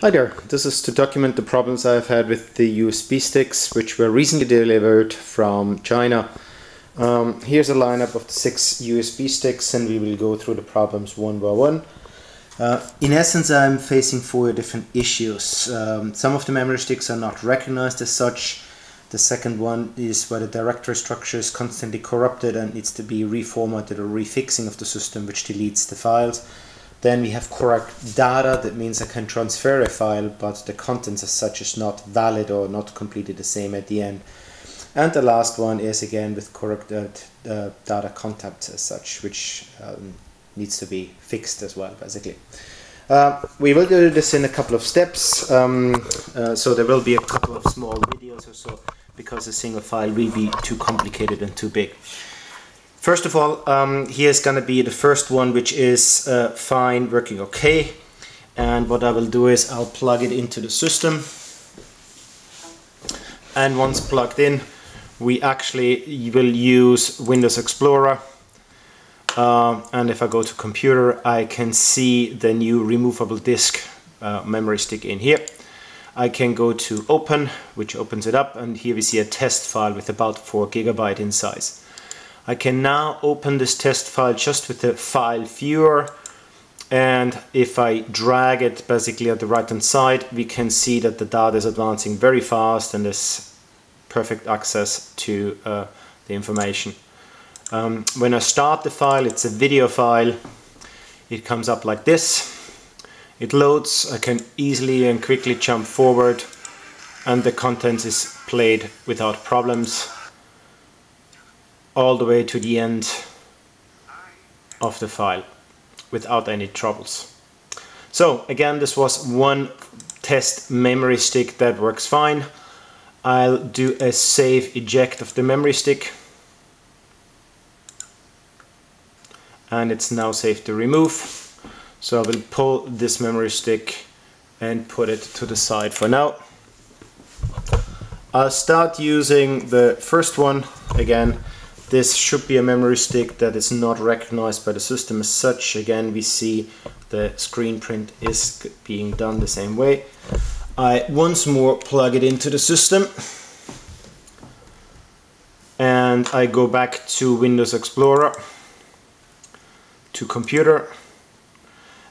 Hi there, this is to document the problems I've had with the USB sticks which were recently delivered from China. Here's a lineup of the 6 USB sticks and we will go through the problems one by one. In essence, I'm facing 4 different issues. Some of the memory sticks are not recognized as such. The second one is where the directory structure is constantly corrupted and needs to be reformatted or refixing of the system, which deletes the files. Then we have correct data, that means I can transfer a file, but the contents as such is not valid or not completely the same at the end. And the last one is again with correct data content as such, which needs to be fixed as well, basically. We will do this in a couple of steps, so there will be a couple of small videos or so, because a single file will be too complicated and too big. First of all, here's going to be the first one, which is fine, working okay. And what I will do is I'll plug it into the system. And once plugged in, we actually will use Windows Explorer. And if I go to computer, I can see the new removable disk memory stick in here. I can go to open, which opens it up, and here we see a test file with about 4 GB in size. I can now open this test file just with the file viewer, and if I drag it basically at the right hand side, we can see that the data is advancing very fast and there's perfect access to the information. When I start the file, it's a video file. It comes up like this. It loads. I can easily and quickly jump forward and the contents is played without problems all the way to the end of the file without any troubles. So again, this was one test memory stick that works fine. I'll do a save eject of the memory stick, and it's now safe to remove. So I will pull this memory stick and put it to the side for now. I'll start using the first one again. This should be a memory stick that is not recognized by the system as such. Again, we see the screen print is being done the same way. I once more plug it into the system and I go back to Windows Explorer, to computer,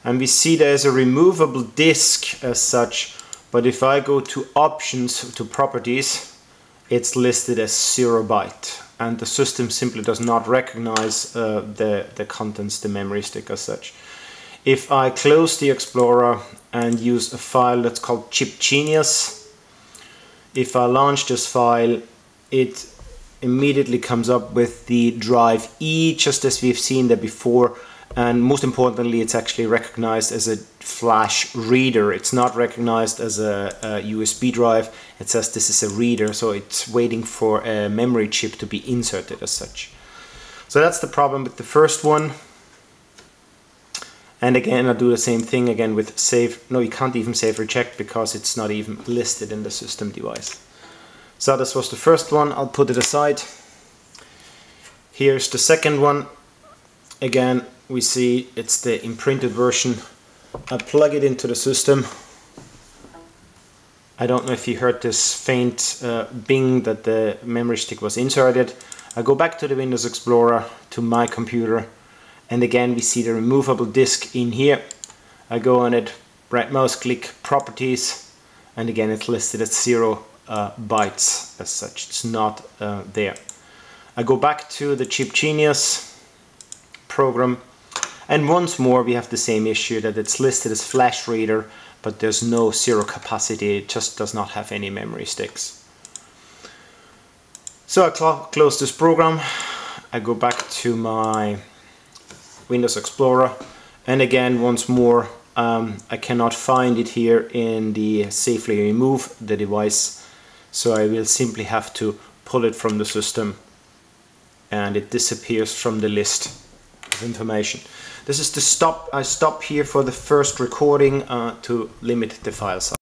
and we see there's a removable disk as such, but if I go to options, to properties, it's listed as 0 byte. And the system simply does not recognize the contents, the memory stick as such. If I close the Explorer and use a file that's called Chip Genius, if I launch this file, it immediately comes up with the drive E, just as we've seen there before. And most importantly, it's actually recognized as a flash reader. It's not recognized as a USB drive. It says this is a reader, so it's waiting for a memory chip to be inserted as such. So that's the problem with the first one. And again, I'll do the same thing again with save. No, you can't even save reject because it's not even listed in the system device. So this was the first one. I'll put it aside. Here's the second one. Again, we see it's the imprinted version. I plug it into the system. I don't know if you heard this faint bing that the memory stick was inserted. I go back to the Windows Explorer, to my computer, and again we see the removable disk in here. I go on it, right mouse click, properties, and again it's listed as 0 bytes as such. It's not there. I go back to the Chip Genius program, and once more we have the same issue, that it's listed as flash reader, but there's no 0 capacity. It just does not have any memory sticks. So I close this program. I go back to my Windows Explorer, and again once more I cannot find it here in the safely remove the device, so I will simply have to pull it from the system and it disappears from the list of information. This is the stop. I stop here for the first recording to limit the file size.